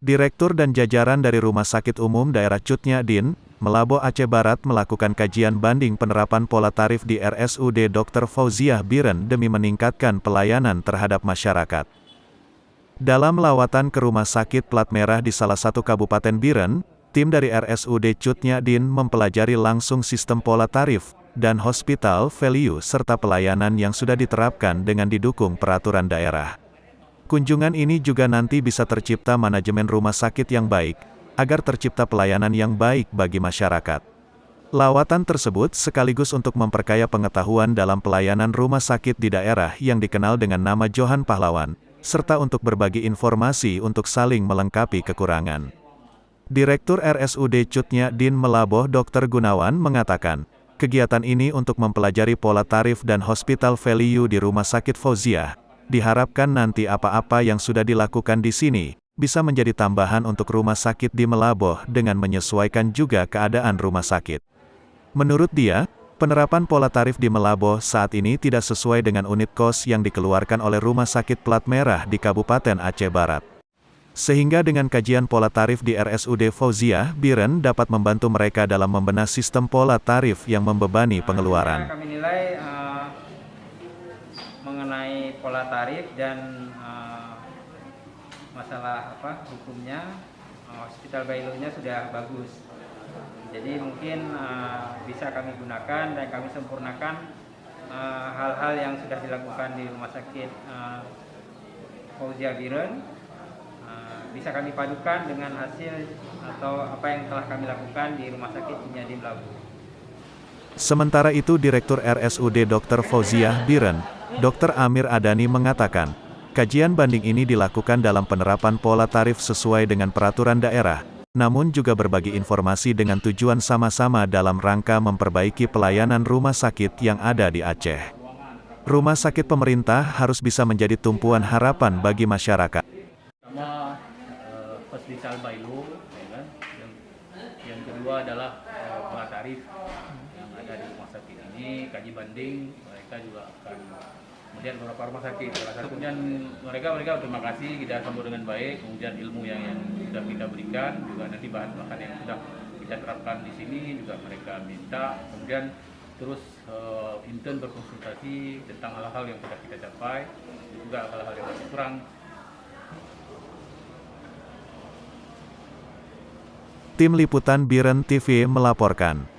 Direktur dan jajaran dari Rumah Sakit Umum Daerah Cut Nyak Dien, Malabo Aceh Barat melakukan kajian banding penerapan pola tarif di RSUD Dr. Fauziah Biren demi meningkatkan pelayanan terhadap masyarakat. Dalam lawatan ke rumah sakit plat merah di salah satu kabupaten Biren, tim dari RSUD Cut Nyak Dien mempelajari langsung sistem pola tarif dan hospital value serta pelayanan yang sudah diterapkan dengan didukung peraturan daerah. Kunjungan ini juga nanti bisa tercipta manajemen rumah sakit yang baik, agar tercipta pelayanan yang baik bagi masyarakat. Lawatan tersebut sekaligus untuk memperkaya pengetahuan dalam pelayanan rumah sakit di daerah yang dikenal dengan nama Johan Pahlawan, serta untuk berbagi informasi untuk saling melengkapi kekurangan. Direktur RSUD Cut Nyak Dien Malabo Dr. Gunawan mengatakan, kegiatan ini untuk mempelajari pola tarif dan hospital value di Rumah Sakit Fauziah. Diharapkan nanti apa-apa yang sudah dilakukan di sini, bisa menjadi tambahan untuk rumah sakit di Malabo dengan menyesuaikan juga keadaan rumah sakit. Menurut dia, penerapan pola tarif di Malabo saat ini tidak sesuai dengan unit kos yang dikeluarkan oleh Rumah Sakit Plat Merah di Kabupaten Aceh Barat. Sehingga dengan kajian pola tarif di RSUD Fauziah Biren dapat membantu mereka dalam membenahi sistem pola tarif yang membebani pengeluaran. Kami nilai mengenai pola tarif dan masalah hukumnya, hospital value-nya sudah bagus. Jadi mungkin bisa kami gunakan dan kami sempurnakan hal-hal yang sudah dilakukan di Rumah Sakit Fauziah Biren. Bisa kami padukan dengan hasil atau apa yang telah kami lakukan di Rumah Sakit Nyak Dien Malabo. Sementara itu Direktur RSUD Dr. Fauziah Biren, Dr. Amir Adani mengatakan, kajian banding ini dilakukan dalam penerapan pola tarif sesuai dengan peraturan daerah, namun juga berbagi informasi dengan tujuan sama-sama dalam rangka memperbaiki pelayanan rumah sakit yang ada di Aceh. Rumah sakit pemerintah harus bisa menjadi tumpuan harapan bagi masyarakat. Pertama, hospital value, ya kan? Yang kedua adalah pola tarif yang ada di rumah sakit ini, kaji banding, mereka juga akan kemudian beberapa rumah sakit, salah satunya mereka terima kasih, kita sambut dengan baik, kemudian ilmu yang sudah kita berikan, juga nanti bahan-bahan yang sudah kita terapkan di sini juga mereka minta, kemudian terus intern berkonsultasi tentang hal-hal yang sudah kita capai, juga hal-hal yang masih kurang. Tim Liputan Biren TV melaporkan.